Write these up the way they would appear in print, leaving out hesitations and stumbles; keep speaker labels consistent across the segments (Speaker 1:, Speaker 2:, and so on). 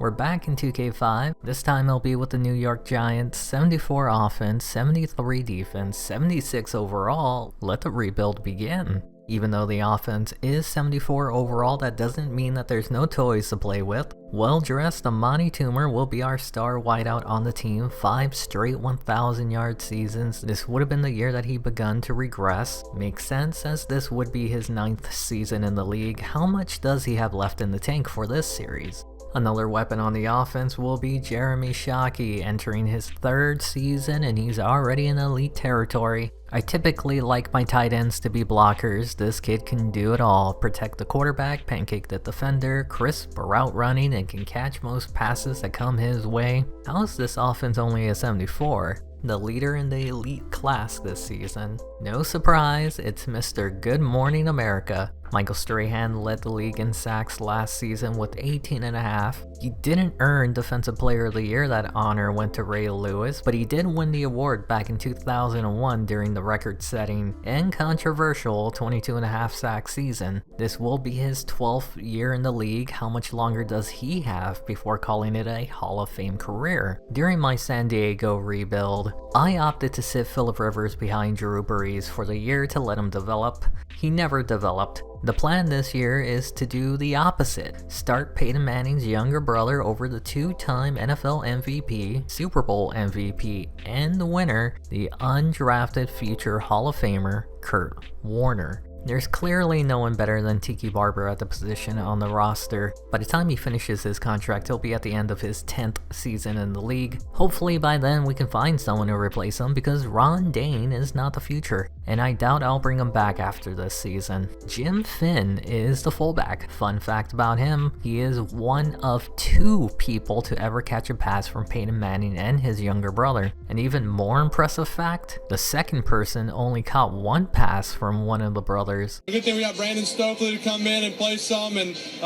Speaker 1: We're back in 2K5, this time it'll be with the New York Giants, 74 offense, 73 defense, 76 overall. Let the rebuild begin. Even though the offense is 74 overall, that doesn't mean that there's no toys to play with. Well-dressed Amani Toomer will be our star wideout on the team, 5 straight 1,000-yard seasons. This would have been the year that he begun to regress. Makes sense as this would be his 9th season in the league. How much does he have left in the tank for this series? Another weapon on the offense will be Jeremy Shockey, entering his 3rd season and he's already in elite territory. I typically like my tight ends to be blockers. This kid can do it all. Protect the quarterback, pancake the defender, crisp route running, and can catch most passes that come his way. How is this offense only a 74? The leader in the elite class this season. No surprise, it's Mr. Good Morning America. Michael Strahan led the league in sacks last season with 18.5. He didn't earn Defensive Player of the Year. That honor went to Ray Lewis, but he did win the award back in 2001 during the record-setting and controversial 22.5 sack season. This will be his 12th year in the league. How much longer does he have before calling it a Hall of Fame career? During my San Diego rebuild, I opted to sit Phillip Rivers behind Drew Brees for the year to let him develop. He never developed. The plan this year is to do the opposite. Start Peyton Manning's younger brother over the 2-time NFL MVP, Super Bowl MVP, and the winner, the undrafted future Hall of Famer, Kurt Warner. There's clearly no one better than Tiki Barber at the position on the roster. By the time he finishes his contract, he'll be at the end of his 10th season in the league. Hopefully by then we can find someone to replace him because Ron Dane is not the future, and I doubt I'll bring him back after this season. Jim Finn is the fullback. Fun fact about him, he is one of 2 people to ever catch a pass from Peyton Manning and his younger brother. An even more impressive fact, the second person only caught 1 pass from one of the brothers.
Speaker 2: Good thing we got Brandon Stokely to come in and play some, and he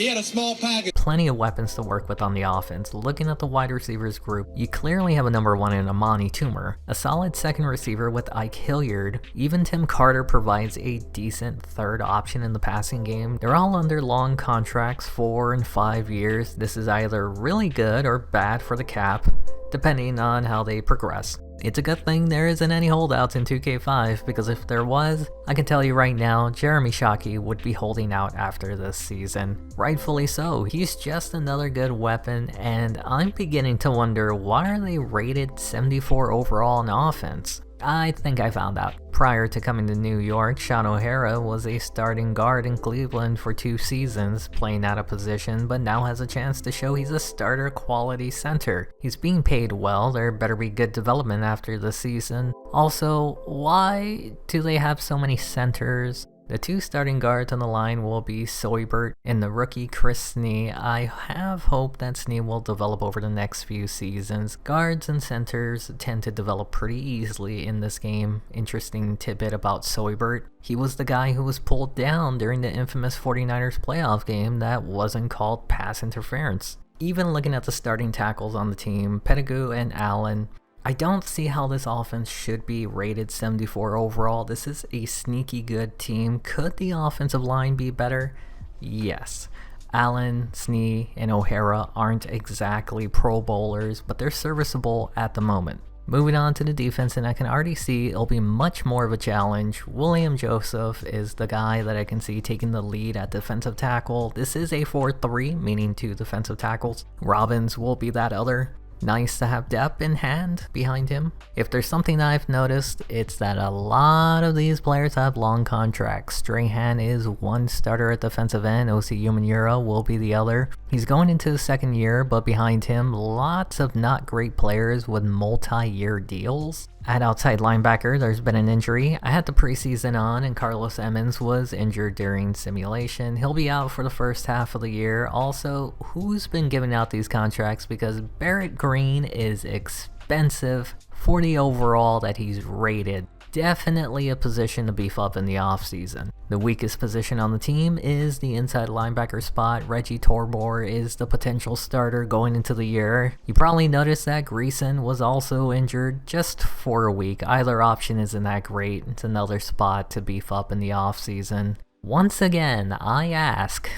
Speaker 2: had a small package.
Speaker 1: Plenty of weapons to work with on the offense. Looking at the wide receivers group, you clearly have a number 1 in Amani Toomer, a solid second receiver with Ike Hilliard. Even Tim Carter provides a decent 3rd option in the passing game. They're all under long contracts, 4 and 5 years. This is either really good or bad for the cap, depending on how they progress. It's a good thing there isn't any holdouts in 2K5, because if there was, I can tell you right now, Jeremy Shockey would be holding out after this season. Rightfully so, he's just another good weapon, and I'm beginning to wonder why are they rated 74 overall in offense? I think I found out. Prior to coming to New York, Sean O'Hara was a starting guard in Cleveland for 2 seasons, playing out of position, but now has a chance to show he's a starter quality center. He's being paid well, there better be good development after the season. Also, why do they have so many centers? The 2 starting guards on the line will be Soybert and the rookie Chris Snee. I have hope that Snee will develop over the next few seasons. Guards and centers tend to develop pretty easily in this game. Interesting tidbit about Soybert. He was the guy who was pulled down during the infamous 49ers playoff game that wasn't called pass interference. Even looking at the starting tackles on the team, Pettigrew and Allen, I don't see how this offense should be rated 74 overall. This is a sneaky good team. Could the offensive line be better? Yes. Allen, Snee, and O'Hara aren't exactly Pro Bowlers, but they're serviceable at the moment. Moving on to the defense, and I can already see it'll be much more of a challenge. William Joseph is the guy that I can see taking the lead at defensive tackle. This is a 4-3, meaning 2 defensive tackles. Robbins will be that other. Nice to have depth in hand behind him. If there's something I've noticed, it's that a lot of these players have long contracts. Strahan is 1 starter at defensive end, Osi Umenyiora will be the other. He's going into his 2nd year, but behind him, lots of not great players with multi-year deals. At outside linebacker, there's been an injury. I had the preseason on, and Carlos Emmons was injured during simulation. He'll be out for the first half of the year. Also, who's been giving out these contracts? Because Barrett Green is expensive for the overall that he's rated. Definitely a position to beef up in the offseason. The weakest position on the team is the inside linebacker spot. Reggie Torbor is the potential starter going into the year. You probably noticed that Greason was also injured just for a week. Either option isn't that great. It's another spot to beef up in the offseason. Once again, I ask,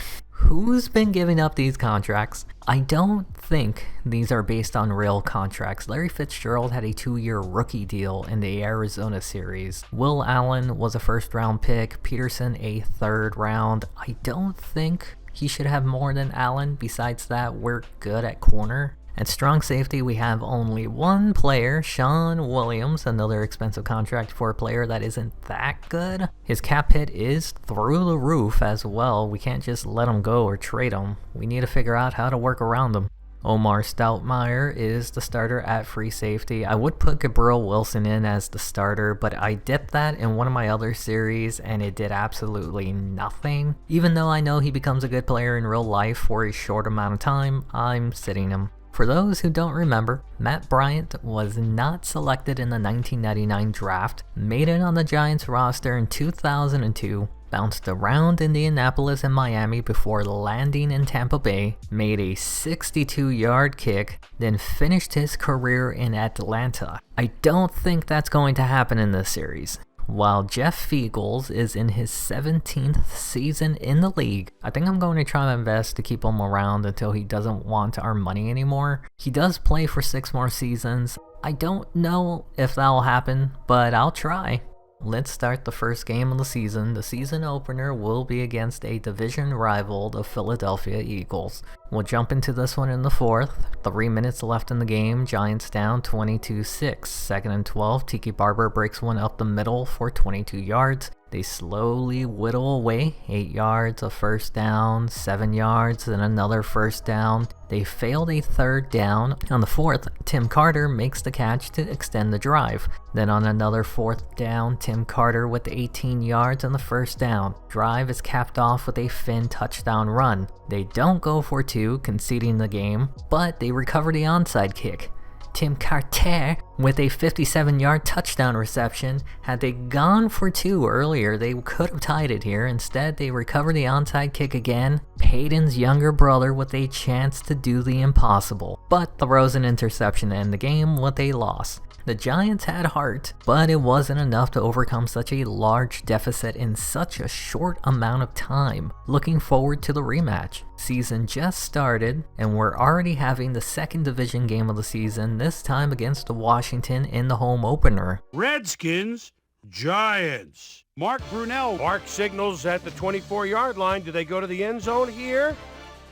Speaker 1: Who's been giving up these contracts? I don't think these are based on real contracts. Larry Fitzgerald had a 2-year rookie deal in the Arizona series. Will Allen was a first-round pick. Peterson a third-round. I don't think he should have more than Allen. Besides that, we're good at corner. At strong safety, we have only one player, Sean Williams, another expensive contract for a player that isn't that good. His cap hit is through the roof as well. We can't just let him go or trade him. We need to figure out how to work around him. Omar Stoutmire is the starter at free safety. I would put Gabriel Wilson in as the starter, but I did that in one of my other series and it did absolutely nothing. Even though I know he becomes a good player in real life for a short amount of time, I'm sitting him. For those who don't remember, Matt Bryant was not selected in the 1999 draft, made it on the Giants roster in 2002, bounced around Indianapolis and Miami before landing in Tampa Bay, made a 62-yard kick, then finished his career in Atlanta. I don't think that's going to happen in this series. While Jeff Fiegels is in his 17th season in the league, I think I'm going to try my best to keep him around until he doesn't want our money anymore. He does play for 6 more seasons. I don't know if that'll happen, but I'll try. Let's start the first game of the season. The season opener will be against a division rival, the Philadelphia Eagles. We'll jump into this one in the 4th. 3 minutes left in the game. Giants down 22-6. 2nd and 12. Tiki Barber breaks one up the middle for 22 yards. They slowly whittle away. 8 yards, a first down, 7 yards, then another first down. They failed a third down. On the 4th, Tim Carter makes the catch to extend the drive. Then on another 4th down, Tim Carter with 18 yards on the first down. Drive is capped off with a Finn touchdown run. They don't go for 2, conceding the game, but they recover the onside kick. Tim Carter with a 57-yard touchdown reception. Had they gone for 2 earlier, they could have tied it here. Instead, they recover the onside kick again. Peyton's younger brother with a chance to do the impossible, but throws an interception to end the game with a loss. The Giants had heart, but it wasn't enough to overcome such a large deficit in such a short amount of time. Looking forward to the rematch. Season just started, and we're already having the second division game of the season, this time against Washington in the home opener.
Speaker 3: Redskins, Giants.
Speaker 4: Mark Brunell. Mark signals at the 24-yard line. Do they go to the end zone here?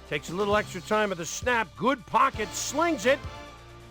Speaker 4: Takes a little extra time at the snap. Good pocket, slings it.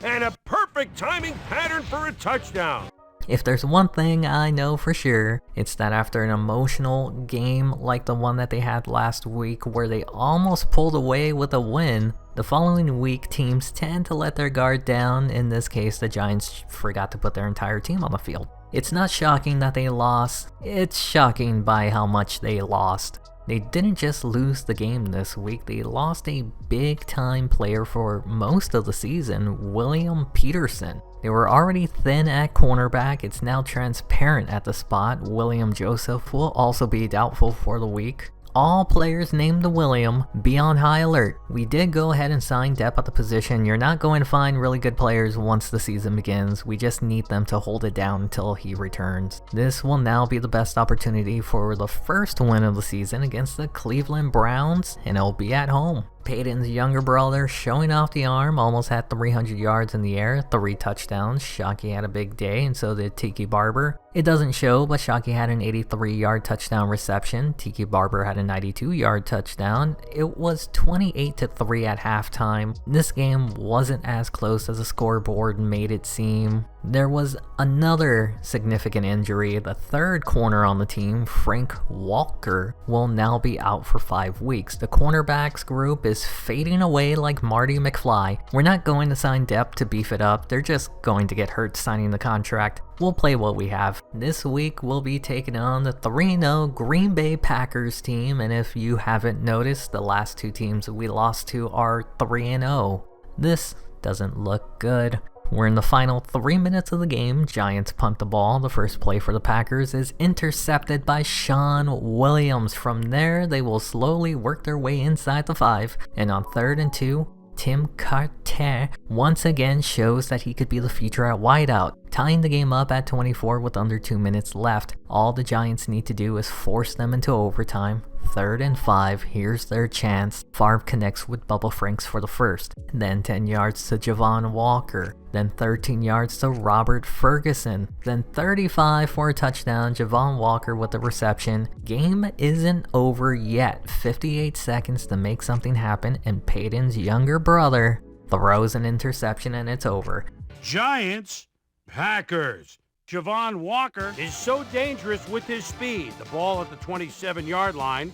Speaker 4: And a perfect timing pattern for a touchdown.
Speaker 1: If there's one thing I know for sure, it's that after an emotional game like the one that they had last week where they almost pulled away with a win, the following week teams tend to let their guard down. In this case, the Giants forgot to put their entire team on the field. It's not shocking that they lost, it's shocking by how much they lost. They didn't just lose the game this week, they lost a big-time player for most of the season, William Peterson. They were already thin at cornerback, it's now transparent at the spot. William Joseph will also be doubtful for the week. All players named William be on high alert. We did go ahead and sign depth at the position. You're not going to find really good players once the season begins. We just need them to hold it down until he returns. This will now be the best opportunity for the first win of the season against the Cleveland Browns, and it'll be at home. Peyton's younger brother showing off the arm, almost had 300 yards in the air, 3 touchdowns. Shockey had a big day, and so did Tiki Barber. It doesn't show, but Shockey had an 83-yard touchdown reception. Tiki Barber had a 92-yard touchdown. It was 28-3 at halftime. This game wasn't as close as the scoreboard made it seem. There was another significant injury. The third corner on the team, Frank Walker, will now be out for 5 weeks. The cornerbacks group is fading away like Marty McFly. We're not going to sign depth to beef it up. They're just going to get hurt signing the contract. We'll play what we have. This week we'll be taking on the 3-0 Green Bay Packers team, and if you haven't noticed, the last 2 teams we lost to are 3-0. This doesn't look good. We're in the final 3 minutes of the game. Giants punt the ball. The first play for the Packers is intercepted by Sean Williams. From there, they will slowly work their way inside the 5. And on 3rd and 2, Tim Carter once again shows that he could be the future at wideout, tying the game up at 24 with under 2 minutes left. All the Giants need to do is force them into overtime. 3rd and 5, here's their chance. Favre connects with Bubba Franks for the first, then 10 yards to Javon Walker, then 13 yards to Robert Ferguson, then 35 for a touchdown, Javon Walker with the reception. Game isn't over yet, 58 seconds to make something happen, and Peyton's younger brother throws an interception and it's over.
Speaker 3: Giants, Packers.
Speaker 4: Javon Walker is so dangerous with his speed. The ball at the 27-yard line,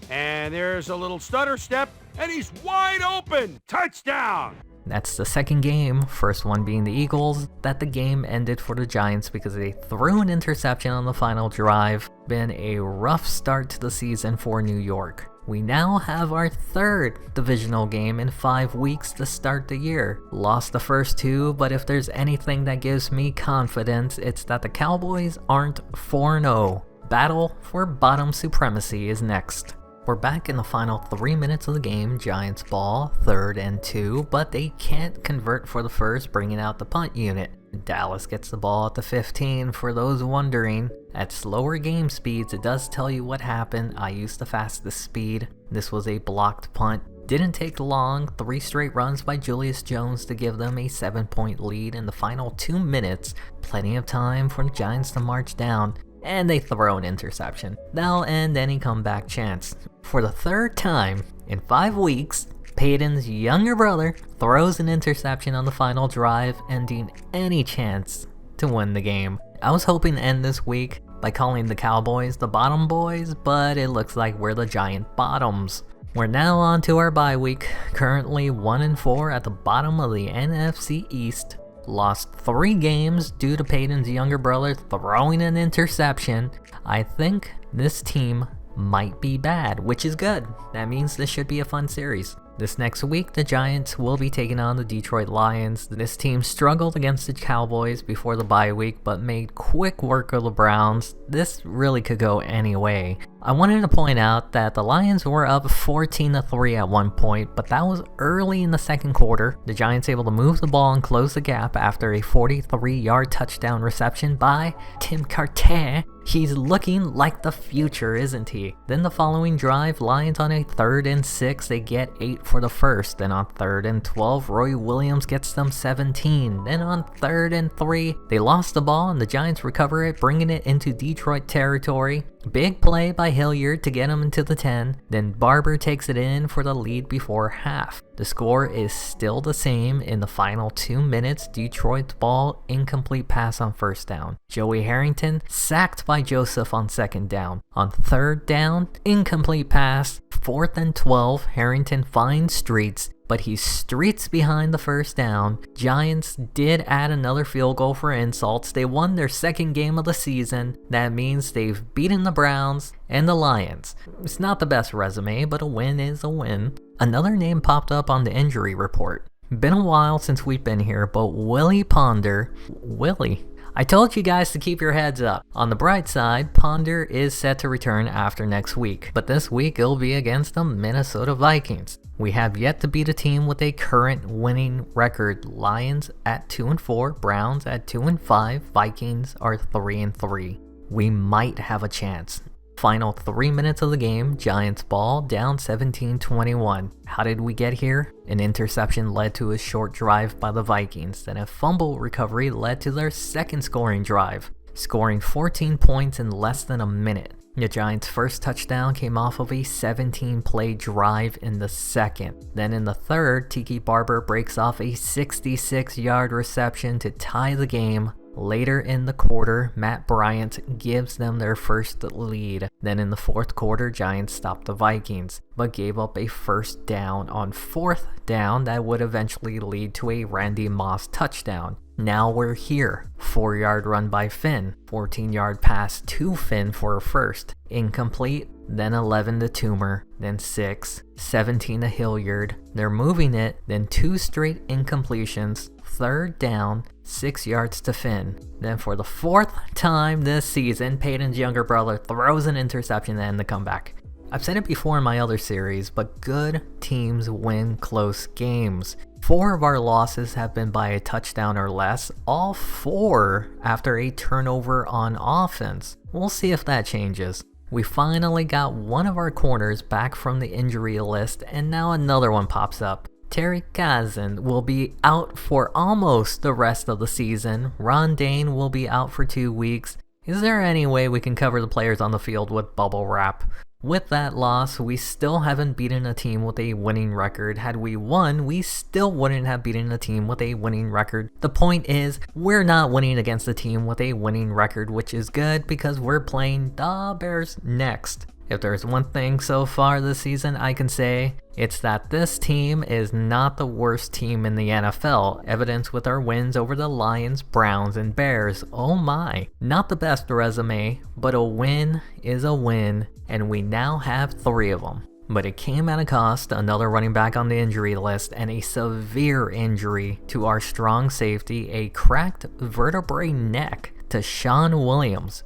Speaker 4: and there's a little stutter step, and he's wide open. Touchdown!
Speaker 1: That's the second game, first one being the Eagles, that the game ended for the Giants because they threw an interception on the final drive. Been a rough start to the season for New York. We now have our third divisional game in 5 weeks to start the year. Lost the first two, but if there's anything that gives me confidence, it's that the Cowboys aren't 4-0. Battle for bottom supremacy is next. We're back in the final 3 minutes of the game. Giants ball, 3rd and 2, but they can't convert for the first, bringing out the punt unit. Dallas gets the ball at the 15. For those wondering, at slower game speeds, it does tell you what happened. I used the fastest speed. This was a blocked punt. Didn't take long, 3 straight runs by Julius Jones to give them a 7-point lead in the final 2 minutes. Plenty of time for the Giants to march down, and they throw an interception. That'll end any comeback chance. For the third time in 5 weeks, Peyton's younger brother throws an interception on the final drive, ending any chance to win the game. I was hoping to end this week by calling the Cowboys the bottom boys, but it looks like we're the giant bottoms. We're now on to our bye week, currently 1-4 at the bottom of the NFC East. Lost 3 games due to Peyton's younger brother throwing an interception. I think this team might be bad, which is good. That means this should be a fun series. This next week, the Giants will be taking on the Detroit Lions. This team struggled against the Cowboys before the bye week, but made quick work of the Browns. This really could go any way. I wanted to point out that the Lions were up 14-3 at one point, but that was early in the second quarter. The Giants able to move the ball and close the gap after a 43-yard touchdown reception by Tim Carter. He's looking like the future, isn't he? Then the following drive, Lions on a 3rd and 6, they get 8 for the first. Then on 3rd and 12, Roy Williams gets them 17. Then on 3rd and 3, they lost the ball and the Giants recover it, bringing it into Detroit territory. Big play by Hilliard to get him into the 10. Then Barber takes it in for the lead before half. The score is still the same in the final 2 minutes. Detroit's ball, incomplete pass on first down. Joey Harrington sacked by Joseph on second down. On third down, incomplete pass. 4th and 12, Harrington finds Streets, but he streets behind the first down. Giants did add another field goal for insults. They won their second game of the season. That means they've beaten the Browns and the Lions. It's not the best resume, but a win is a win. Another name popped up on the injury report. Been a while since we've been here, but Willie Ponder. Willie? I told you guys to keep your heads up. On the bright side, Ponder is set to return after next week, but this week it'll be against the Minnesota Vikings. We have yet to beat a team with a current winning record. Lions at 2-4, Browns at 2-5, Vikings are 3-3. We might have a chance. Final 3 minutes of the game, Giants ball, down 17-21. How did we get here? An interception led to a short drive by the Vikings, then a fumble recovery led to their second scoring drive, scoring 14 points in less than a minute. The Giants' first touchdown came off of a 17-play drive in the second. Then in the third, Tiki Barber breaks off a 66-yard reception to tie the game. Later in the quarter, Matt Bryant gives them their first lead. Then in the fourth quarter, Giants stopped the Vikings, but gave up a first down on 4th down that would eventually lead to a Randy Moss touchdown. Now we're here. 4-yard run by Finn, 14-yard pass to Finn for a first, incomplete, then 11 to Toomer, then 6, 17 to Hilliard. They're moving it, then 2 straight incompletions, 3rd down, 6 yards to Finn. Then for the 4th time this season, Peyton's younger brother throws an interception to end the comeback. I've said it before in my other series, but good teams win close games. 4 of our losses have been by a touchdown or less, all 4 after a turnover on offense. We'll see if that changes. We finally got one of our corners back from the injury list, and now another one pops up. Terry Gazin will be out for almost the rest of the season. Ron Dane will be out for 2 weeks. Is there any way we can cover the players on the field with bubble wrap? With that loss, we still haven't beaten a team with a winning record. Had we won, we still wouldn't have beaten a team with a winning record. The point is, we're not winning against a team with a winning record, which is good because we're playing the Bears next. If there's one thing so far this season I can say, it's that this team is not the worst team in the NFL, evidenced with our wins over the Lions, Browns, and Bears. Oh my. Not the best resume, but a win is a win, and we now have 3 of them. But it came at a cost, another running back on the injury list, and a severe injury to our strong safety, a cracked vertebrae neck to Sean Williams.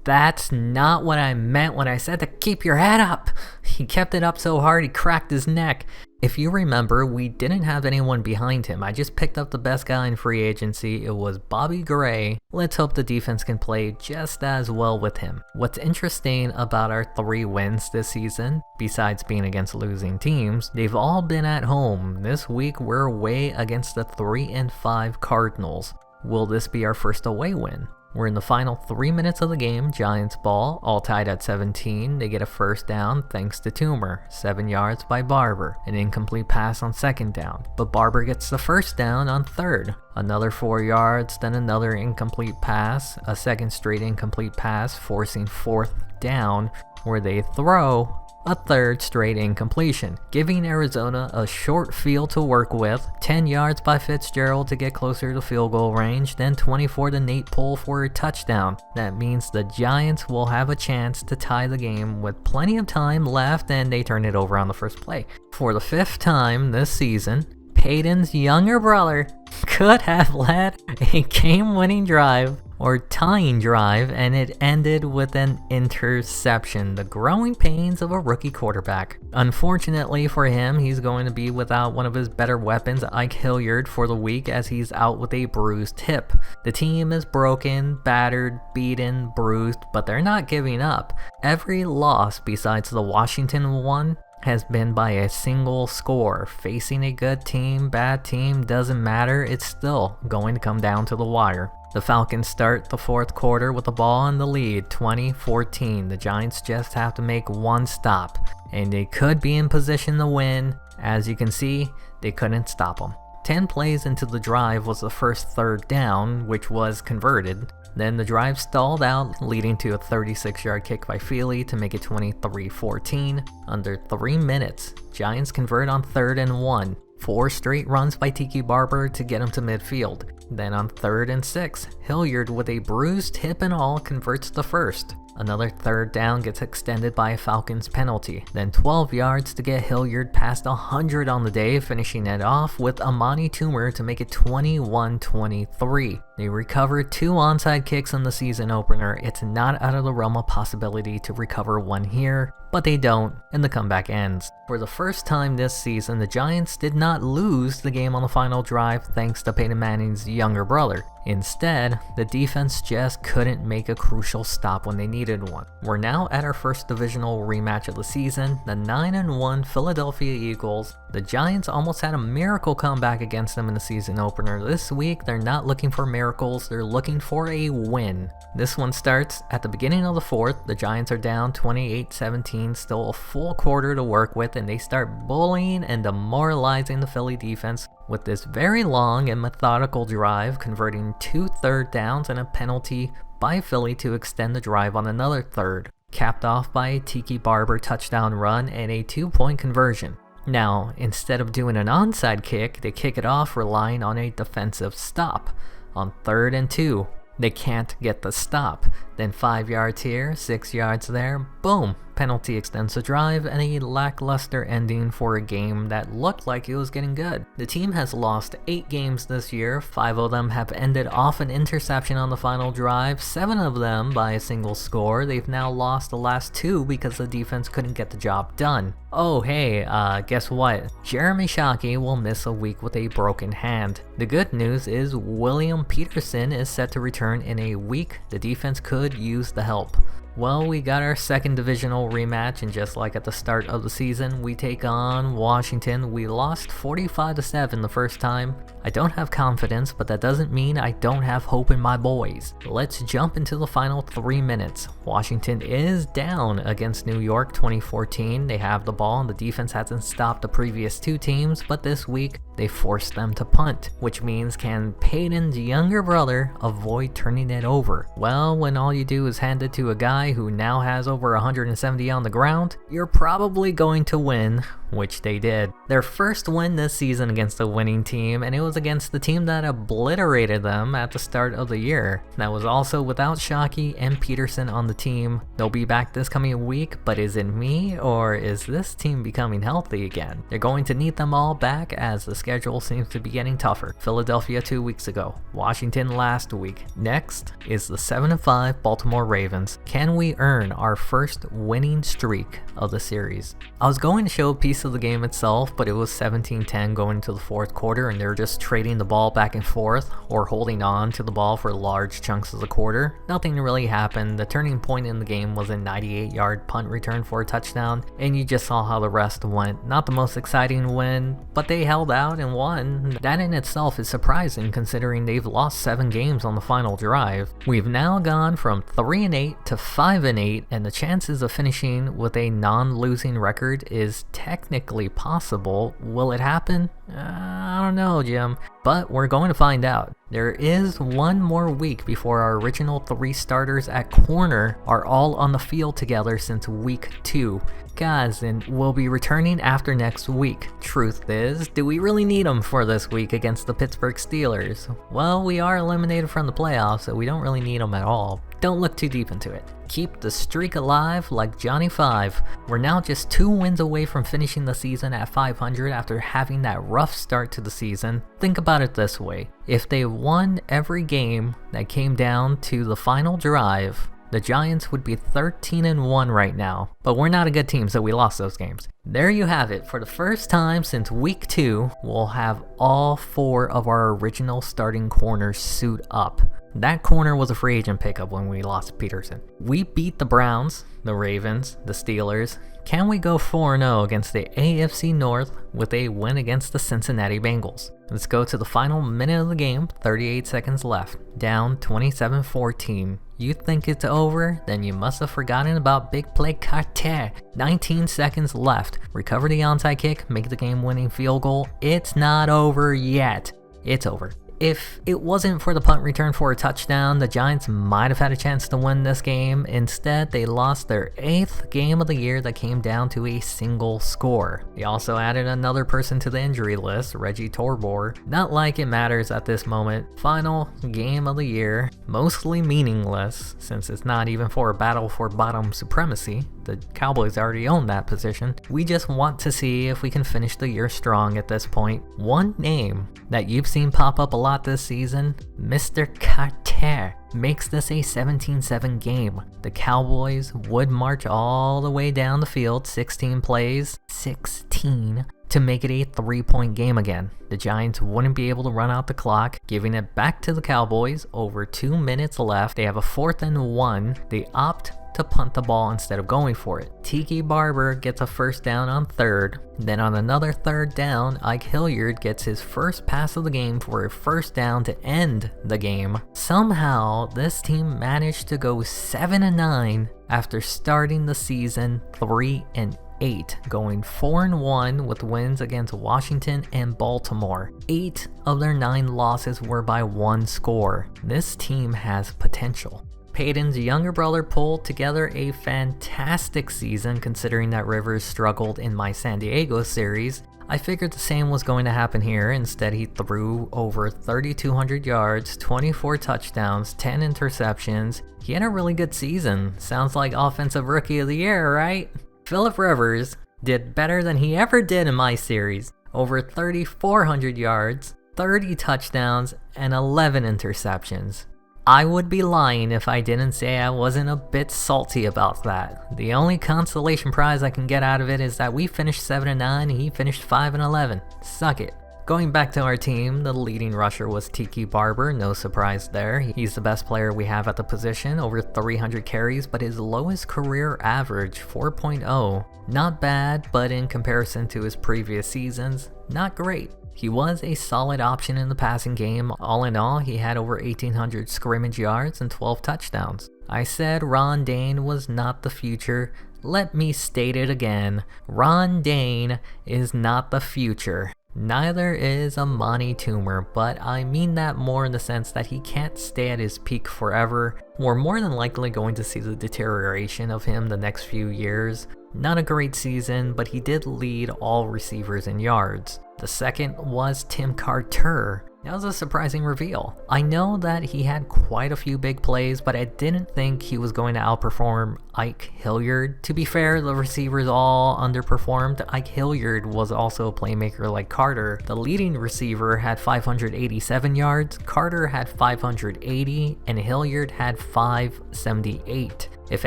Speaker 1: That's not what I meant when I said to keep your head up. He kept it up so hard he cracked his neck. If you remember, we didn't have anyone behind him. I just picked up the best guy in free agency. It was Bobby Gray. Let's hope the defense can play just as well with him. What's interesting about our 3 wins this season, besides being against losing teams, they've all been at home. This week we're away against the 3-5 Cardinals. Will this be our first away win? We're in the final 3 minutes of the game, Giants ball, all tied at 17. They get a first down thanks to Toomer, 7 yards by Barber, an incomplete pass on second down. But Barber gets the first down on third. Another 4 yards, then another incomplete pass, a second straight incomplete pass, forcing 4th down, where they throw a 3rd straight incompletion, giving Arizona a short field to work with, 10 yards by Fitzgerald to get closer to field goal range, then 24 to Nate Poole for a touchdown. That means the Giants will have a chance to tie the game with plenty of time left, and they turn it over on the first play. For the 5th time this season, Peyton's younger brother could have led a game-winning drive or tying drive, and it ended with an interception. The growing pains of a rookie quarterback. Unfortunately for him, he's going to be without one of his better weapons, Ike Hilliard, for the week as he's out with a bruised hip. The team is broken, battered, beaten, bruised, but they're not giving up. Every loss besides the Washington one has been by a single score. Facing a good team, bad team, doesn't matter, it's still going to come down to the wire. The Falcons start the 4th quarter with the ball in the lead, 20-14. The Giants just have to make one stop, and they could be in position to win. As you can see, they couldn't stop them. 10 plays into the drive was the first 3rd down, which was converted. Then the drive stalled out, leading to a 36-yard kick by Feely to make it 23-14. Under 3 minutes, Giants convert on 3rd and 1. 4 straight runs by Tiki Barber to get him to midfield. Then on 3rd and 6, Hilliard with a bruised hip and all converts the first. Another 3rd down gets extended by a Falcons penalty. Then 12 yards to get Hilliard past 100 on the day, finishing it off with Amani Toomer to make it 21-23. They recovered 2 onside kicks in the season opener. It's not out of the realm of possibility to recover one here, but they don't, and the comeback ends. For the first time this season, the Giants did not lose the game on the final drive thanks to Peyton Manning's younger brother. Instead, the defense just couldn't make a crucial stop when they needed one. We're now at our first divisional rematch of the season, the 9-1 Philadelphia Eagles. The Giants almost had a miracle comeback against them in the season opener. This week, they're not looking for miracles, they're looking for a win. This one starts at the beginning of the 4th. The Giants are down 28-17, still a full quarter to work with, and they start bullying and demoralizing the Philly defense with this very long and methodical drive, converting 2 3rd downs and a penalty by Philly to extend the drive on another 3rd, capped off by a Tiki Barber touchdown run and a 2-point conversion. Now, instead of doing an onside kick, they kick it off relying on a defensive stop. On 3rd and 2, they can't get the stop. Then 5 yards here, 6 yards there, boom, penalty extends the drive, and a lackluster ending for a game that looked like it was getting good. The team has lost 8 games this year, 5 of them have ended off an interception on the final drive, 7 of them by a single score. They've now lost the last 2 because the defense couldn't get the job done. Oh hey, guess what? Jeremy Shockey will miss a week with a broken hand. The good news is William Peterson is set to return in a week. The defense could use the help. Well, we got our second divisional rematch, and just like at the start of the season, we take on Washington. We lost 45-7 the first time. I don't have confidence, but that doesn't mean I don't have hope in my boys. Let's jump into the final 3 minutes. Washington is down against New York 2014. They have the ball and the defense hasn't stopped the previous 2 teams, but this week they forced them to punt, which means can Peyton's younger brother avoid turning it over? Well, when all you do is hand it to a guy who now has over 170 on the ground, you're probably going to win, which they did. Their first win this season against a winning team, and it was against the team that obliterated them at the start of the year. That was also without Shockey and Peterson on the team. They'll be back this coming week, but is it me, or is this team becoming healthy again? They're going to need them all back as the schedule seems to be getting tougher. Philadelphia 2 weeks ago, Washington last week. Next is the 7-5 Baltimore Ravens. Can we earn our first winning streak of the series? I was going to show a piece of the game itself, but it was 17-10 going into the fourth quarter, and they're just trading the ball back and forth or holding on to the ball for large chunks of the quarter. Nothing really happened. The turning point in the game was a 98-yard punt return for a touchdown, and you just saw how the rest went. Not the most exciting win, but they held out and won. That in itself is surprising considering they've lost 7 games on the final drive. We've now gone from 3-8 to 5-8, and the chances of finishing with a non-losing record is technically possible. Will it happen? I don't know, Jim, but we're going to find out. There is 1 more week before our original 3 starters at corner are all on the field together since week 2. Guys, and we'll be returning after next week. Truth is, do we really need them for this week against the Pittsburgh Steelers? Well, we are eliminated from the playoffs, so we don't really need them at all. Don't look too deep into it. Keep the streak alive like Johnny 5. We're now just 2 wins away from finishing the season at 500 after having that rough start to the season. Think about it this way. If they won every game that came down to the final drive, the Giants would be 13-1 right now. But we're not a good team, so we lost those games. There you have it. For the first time since week 2, we'll have all 4 of our original starting corners suit up. That corner was a free agent pickup when we lost Peterson. We beat the Browns, the Ravens, the Steelers. Can we go 4-0 against the AFC North with a win against the Cincinnati Bengals? Let's go to the final minute of the game, 38 seconds left, down 27-14. You think it's over? Then you must have forgotten about big play Carter. 19 seconds left. Recover the onside kick, make the game-winning field goal. It's not over yet. It's over. If it wasn't for the punt return for a touchdown, the Giants might have had a chance to win this game. Instead, they lost their 8th game of the year that came down to a single score. They also added another person to the injury list, Reggie Torbor. Not like it matters at this moment. Final game of the year, mostly meaningless since it's not even for a battle for bottom supremacy. The Cowboys already own that position. We just want to see if we can finish the year strong at this point. One name that you've seen pop up a lot this season, Mr. Carter, makes this a 17-7 game. The Cowboys would march all the way down the field, 16 plays, 16, to make it a 3-point game again. The Giants wouldn't be able to run out the clock, giving it back to the Cowboys. Over 2 minutes left. They have a 4th and 1. They opt to punt the ball instead of going for it. Tiki Barber gets a first down on 3rd. Then on another 3rd down, Ike Hilliard gets his first pass of the game for a first down to end the game. Somehow, this team managed to go 7-9 after starting the season 3-8, going 4-1 with wins against Washington and Baltimore. 8 of their 9 losses were by 1 score. This team has potential. Peyton's younger brother pulled together a fantastic season considering that Rivers struggled in my San Diego series. I figured the same was going to happen here. Instead, he threw over 3,200 yards, 24 touchdowns, 10 interceptions. He had a really good season. Sounds like Offensive Rookie of the Year, right? Phillip Rivers did better than he ever did in my series. Over 3,400 yards, 30 touchdowns, and 11 interceptions. I would be lying if I didn't say I wasn't a bit salty about that. The only consolation prize I can get out of it is that we finished 7-9 and he finished 5-11. Suck it. Going back to our team, the leading rusher was Tiki Barber, no surprise there. He's the best player we have at the position, over 300 carries, but his lowest career average, 4.0. Not bad, but in comparison to his previous seasons, not great. He was a solid option in the passing game. All in all, he had over 1,800 scrimmage yards and 12 touchdowns. I said Ron Dayne was not the future. Let me state it again. Ron Dayne is not the future. Neither is Amani Toomer, but I mean that more in the sense that he can't stay at his peak forever. We're more than likely going to see the deterioration of him the next few years. Not a great season, but he did lead all receivers in yards. The second was Tim Carter. That was a surprising reveal. I know that he had quite a few big plays, but I didn't think he was going to outperform Ike Hilliard. To be fair, the receivers all underperformed. Ike Hilliard was also a playmaker like Carter. The leading receiver had 587 yards, Carter had 580, and Hilliard had 578. If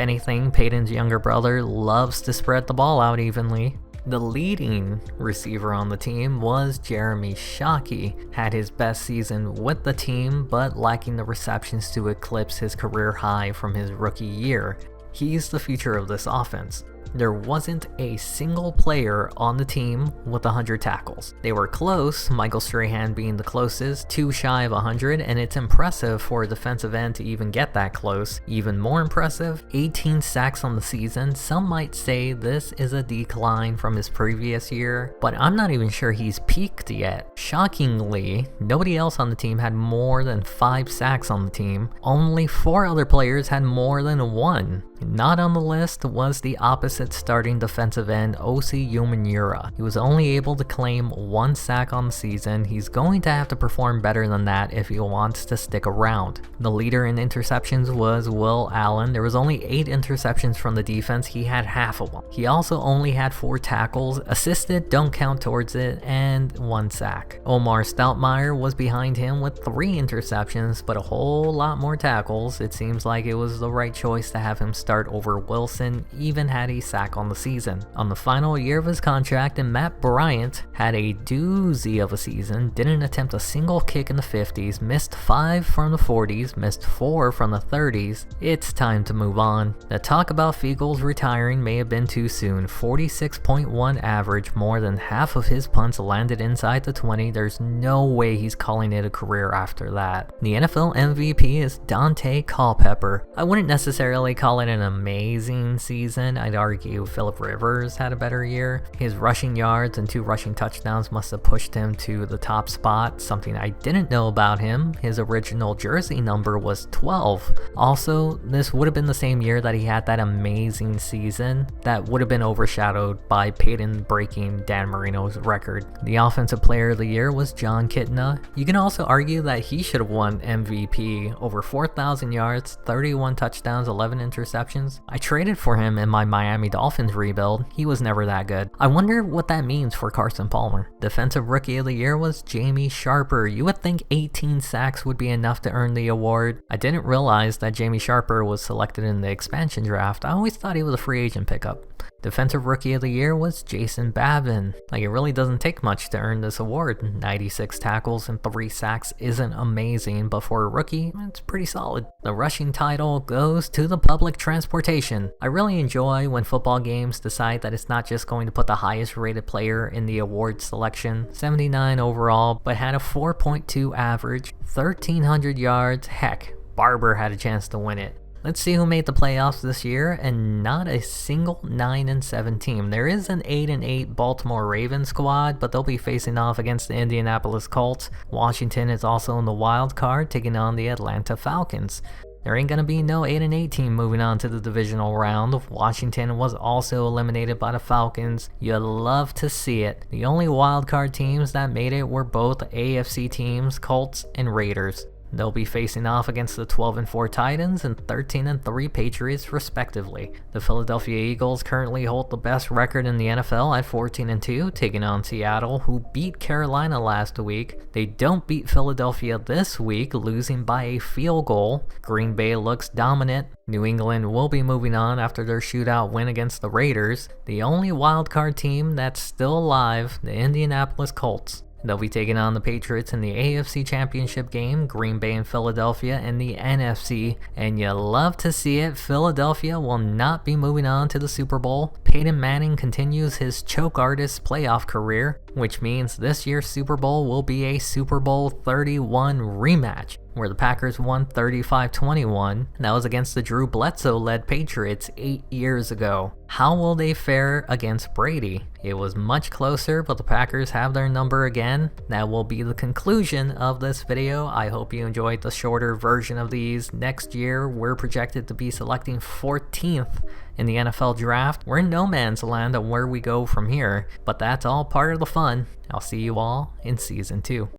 Speaker 1: anything, Peyton's younger brother loves to spread the ball out evenly. The leading receiver on the team was Jeremy Shockey. Had his best season with the team, but lacking the receptions to eclipse his career high from his rookie year. He's the future of this offense. There wasn't a single player on the team with 100 tackles. They were close, Michael Strahan being the closest, 2 shy of 100, and it's impressive for a defensive end to even get that close. Even more impressive, 18 sacks on the season. Some might say this is a decline from his previous year, but I'm not even sure he's peaked yet. Shockingly, nobody else on the team had more than 5 sacks on the team. Only 4 other players had more than 1. Not on the list was the opposite starting defensive end Osi Umenyiora. He was only able to claim 1 sack on the season. He's going to have to perform better than that if he wants to stick around. The leader in interceptions was Will Allen. There was only 8 interceptions from the defense. He had half of them. He also only had 4 tackles. Assisted don't count towards it, and 1 sack. Omar Stoutmire was behind him with 3 interceptions, but a whole lot more tackles. It seems like it was the right choice to have him start over Wilson, even had a sack on the season. On the final year of his contract, and Matt Bryant had a doozy of a season, didn't attempt a single kick in the 50s, missed 5 from the 40s, missed 4 from the 30s. It's time to move on. The talk about Fiegel's retiring may have been too soon. 46.1 average, more than half of his punts landed inside the 20. There's no way he's calling it a career after that. The NFL MVP is Dante Culpepper. I wouldn't necessarily call it an amazing season. I'd argue Phillip Rivers had a better year. His rushing yards and 2 rushing touchdowns must have pushed him to the top spot. Something I didn't know about him, his original jersey number was 12. Also, this would have been the same year that he had that amazing season that would have been overshadowed by Peyton breaking Dan Marino's record. The offensive player of the year was John Kitna. You can also argue that he should have won MVP. Over 4,000 yards, 31 touchdowns, 11 interceptions. I traded for him in my Miami Dolphins rebuild. He was never that good. I wonder what that means for Carson Palmer. Defensive Rookie of the Year was Jamie Sharper. You would think 18 sacks would be enough to earn the award. I didn't realize that Jamie Sharper was selected in the expansion draft. I always thought he was a free agent pickup. Defensive Rookie of the Year was Jason Babin. Like, it really doesn't take much to earn this award. 96 tackles and 3 sacks isn't amazing, but for a rookie, it's pretty solid. The rushing title goes to the public transportation. I really enjoy when football games decide that it's not just going to put the highest rated player in the award selection, 79 overall, but had a 4.2 average, 1,300 yards. Heck, Barber had a chance to win it. Let's see who made the playoffs this year, and not a single 9-7 team. There is an 8-8 Baltimore Ravens squad, but they'll be facing off against the Indianapolis Colts. Washington is also in the wild card, taking on the Atlanta Falcons. There ain't gonna be no 8-8 team moving on to the divisional round. Washington was also eliminated by the Falcons. You'd love to see it. The only wildcard teams that made it were both AFC teams, Colts and Raiders. They'll be facing off against the 12-4 Titans and 13-3 Patriots respectively. The Philadelphia Eagles currently hold the best record in the NFL at 14-2, taking on Seattle, who beat Carolina last week. They don't beat Philadelphia this week, losing by a field goal. Green Bay looks dominant. New England will be moving on after their shootout win against the Raiders. The only wildcard team that's still alive, the Indianapolis Colts. They'll be taking on the Patriots in the AFC Championship game, Green Bay and Philadelphia in the NFC, and you love to see it, Philadelphia will not be moving on to the Super Bowl. Peyton Manning continues his choke artist playoff career, which means this year's Super Bowl will be a Super Bowl 31 rematch, where the Packers won 35-21. That was against the Drew Bledsoe-led Patriots 8 years ago. How will they fare against Brady? It was much closer, but the Packers have their number again. That will be the conclusion of this video. I hope you enjoyed the shorter version of these. Next year, we're projected to be selecting 14th in the NFL draft. We're in no man's land on where we go from here, but that's all part of the fun. I'll see you all in Season 2.